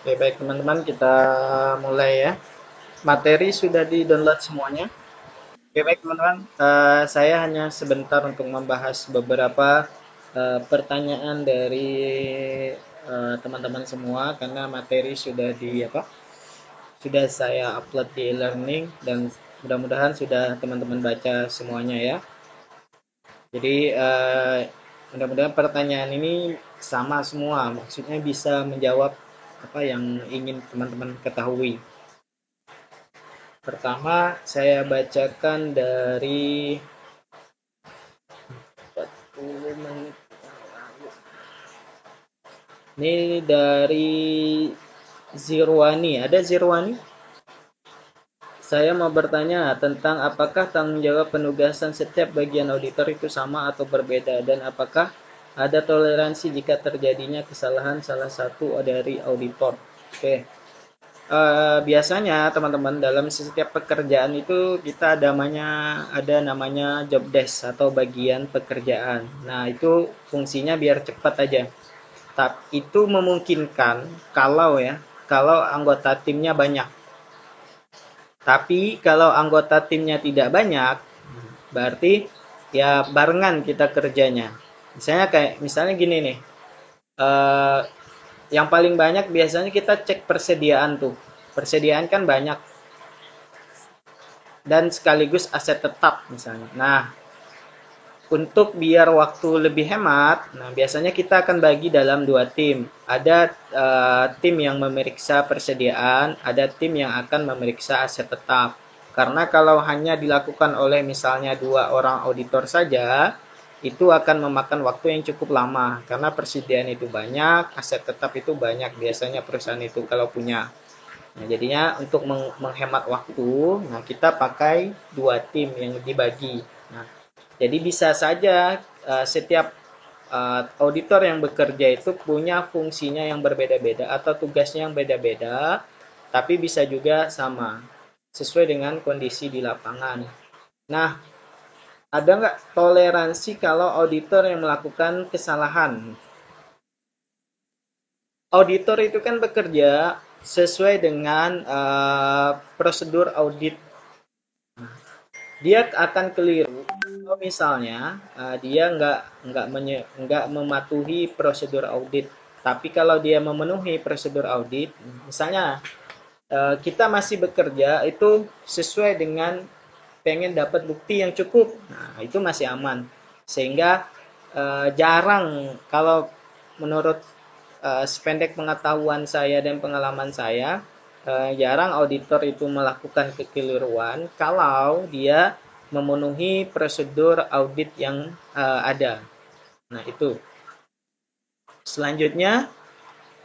Oke, baik teman-teman, kita mulai ya. Materi sudah di-download semuanya. Oke, baik teman-teman, saya hanya sebentar untuk membahas beberapa pertanyaan dari teman-teman semua karena materi sudah sudah saya upload di e-learning dan mudah-mudahan sudah teman-teman baca semuanya ya. Jadi mudah-mudahan pertanyaan ini sama semua, maksudnya bisa menjawab apa yang ingin teman-teman ketahui. Pertama, saya bacakan dari 40 menit. Ini dari Zirwani. Ada Zirwani? Saya mau bertanya tentang apakah tanggung jawab penugasan setiap bagian auditor itu sama atau berbeda dan apakah ada toleransi jika terjadinya kesalahan salah satu dari auditor. Oke. Biasanya teman-teman dalam setiap pekerjaan itu kita ada namanya job desk atau bagian pekerjaan. Nah, itu fungsinya biar cepat aja. Tapi itu memungkinkan kalau anggota timnya banyak. Tapi kalau anggota timnya tidak banyak, berarti ya barengan kita kerjanya. Misalnya gini nih. eh, yang paling banyak biasanya kita cek persediaan tuh. Persediaan kan banyak dan sekaligus aset tetap misalnya. Nah, untuk biar waktu lebih hemat, nah biasanya kita akan bagi dalam dua tim. Ada tim yang memeriksa persediaan, ada tim yang akan memeriksa aset tetap. Karena kalau hanya dilakukan oleh misalnya dua orang auditor saja, itu akan memakan waktu yang cukup lama. Karena persediaan itu banyak, aset tetap itu banyak biasanya perusahaan itu kalau punya. Nah, jadinya untuk menghemat waktu, nah kita pakai dua tim yang dibagi. Nah, jadi bisa saja setiap auditor yang bekerja itu punya fungsinya yang berbeda-beda atau tugasnya yang beda-beda, tapi bisa juga sama, sesuai dengan kondisi di lapangan. Nah, ada nggak toleransi kalau auditor yang melakukan kesalahan? Auditor itu kan bekerja sesuai dengan prosedur audit. Dia akan keliru kalau misalnya dia nggak mematuhi prosedur audit. Tapi kalau dia memenuhi prosedur audit, misalnya kita masih bekerja itu sesuai dengan pengen dapat bukti yang cukup, nah itu masih aman. Sehingga jarang kalau menurut sependek pengetahuan saya dan pengalaman saya, jarang auditor itu melakukan kekeliruan kalau dia memenuhi prosedur audit yang ada. Nah, itu. Selanjutnya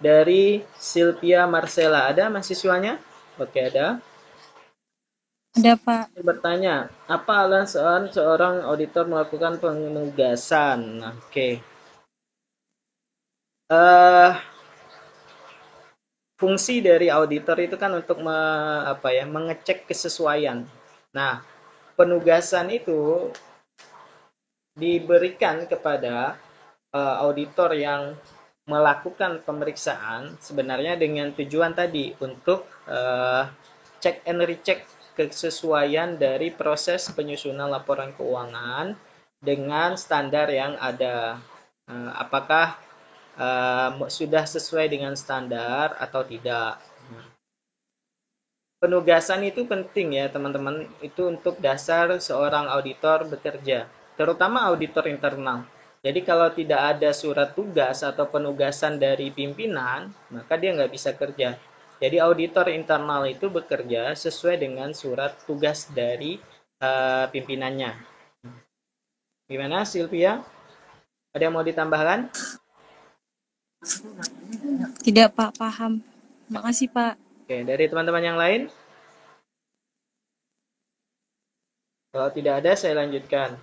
dari Sylvia Marcella. Ada mahasiswanya? Oke, ada. Ada, Pak. Saya bertanya, apa alasan seorang auditor melakukan penugasan? Nah, oke. Eh, Fungsi dari auditor itu kan untuk mengecek kesesuaian. Nah, penugasan itu diberikan kepada auditor yang melakukan pemeriksaan sebenarnya dengan tujuan tadi untuk check and recheck kesesuaian dari proses penyusunan laporan keuangan dengan standar yang ada. Apakah sudah sesuai dengan standar atau tidak? Penugasan itu penting ya teman-teman, itu untuk dasar seorang auditor bekerja, terutama auditor internal. Jadi kalau tidak ada surat tugas atau penugasan dari pimpinan, maka dia nggak bisa kerja. Jadi auditor internal itu bekerja sesuai dengan surat tugas dari pimpinannya. Gimana Sylvia? Ada yang mau ditambahkan? Tidak, Pak. Paham. Makasih, Pak. Oke, dari teman-teman yang lain? Kalau tidak ada, saya lanjutkan.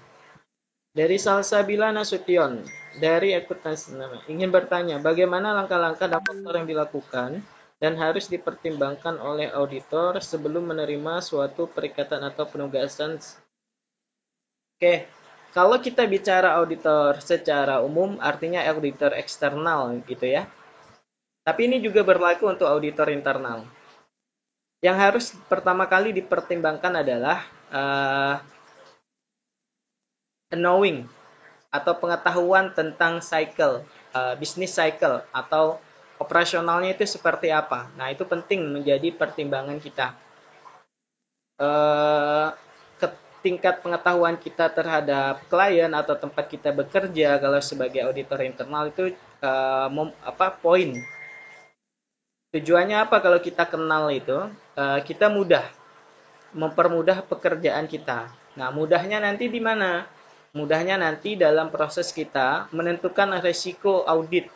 Dari Salsabila Nasution, dari akuntansi ingin bertanya, bagaimana langkah-langkah dan faktor yang dilakukan dan harus dipertimbangkan oleh auditor sebelum menerima suatu perikatan atau penugasan. Oke, kalau kita bicara auditor secara umum, artinya auditor eksternal gitu ya. Tapi ini juga berlaku untuk auditor internal. Yang harus pertama kali dipertimbangkan adalah knowing atau pengetahuan tentang cycle, bisnis cycle atau operasionalnya itu seperti apa. Nah, itu penting menjadi pertimbangan kita. Eh, Tingkat pengetahuan kita terhadap klien atau tempat kita bekerja kalau sebagai auditor internal itu poin. Tujuannya apa kalau kita kenal itu? Kita mempermudah pekerjaan kita. Nah, mudahnya nanti di mana? Mudahnya nanti dalam proses kita menentukan resiko audit.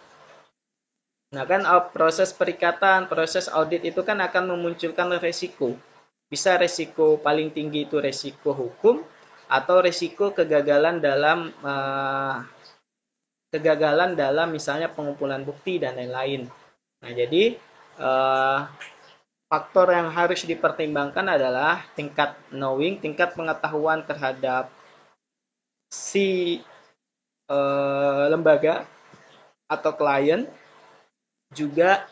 Nah, kan proses perikatan, proses audit itu kan akan memunculkan resiko. Bisa resiko paling tinggi itu resiko hukum atau resiko kegagalan dalam misalnya pengumpulan bukti dan lain-lain. Nah, jadi faktor yang harus dipertimbangkan adalah tingkat knowing, tingkat pengetahuan terhadap si lembaga atau klien, juga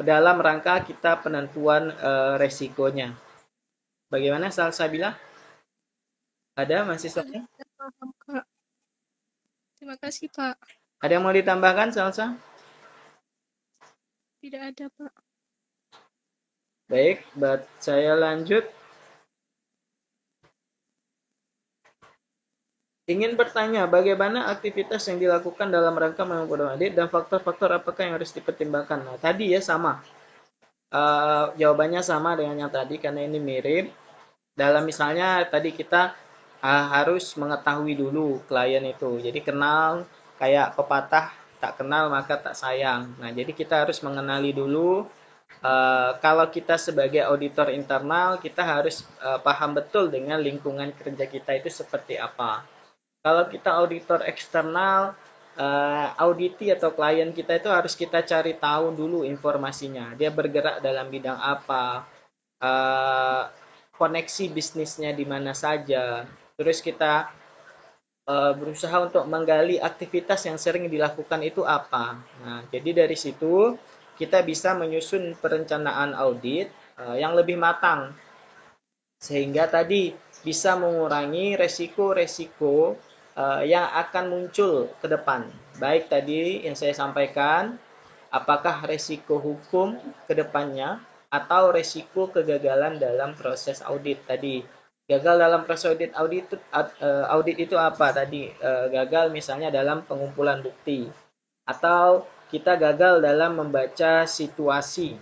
dalam rangka kita penentuan resikonya. Bagaimana Salsabila? Ada mahasiswanya? Paham, Kak. Terima kasih, Pak. Ada yang mau ditambahkan, Salsa? Tidak ada, Pak. Baik, saya lanjut. Ingin bertanya, bagaimana aktivitas yang dilakukan dalam rangka mengumpulkan audit dan faktor-faktor apakah yang harus dipertimbangkan? Nah, tadi ya sama. Jawabannya sama dengan yang tadi karena ini mirip. Dalam misalnya tadi kita harus mengetahui dulu klien itu. Jadi kenal, kayak pepatah, tak kenal maka tak sayang. Nah, jadi kita harus mengenali dulu. Kalau kita sebagai auditor internal, kita harus paham betul dengan lingkungan kerja kita itu seperti apa. Kalau kita auditor eksternal, auditi atau klien kita itu harus kita cari tahu dulu informasinya. Dia bergerak dalam bidang apa, koneksi bisnisnya di mana saja. Terus kita berusaha untuk menggali aktivitas yang sering dilakukan itu apa. Nah, jadi dari situ kita bisa menyusun perencanaan audit yang lebih matang. Sehingga tadi bisa mengurangi resiko-resiko yang akan muncul ke depan. Baik tadi yang saya sampaikan, apakah resiko hukum ke depannya atau resiko kegagalan dalam proses audit tadi. Gagal dalam proses audit itu apa tadi? Gagal misalnya dalam pengumpulan bukti atau kita gagal dalam membaca situasi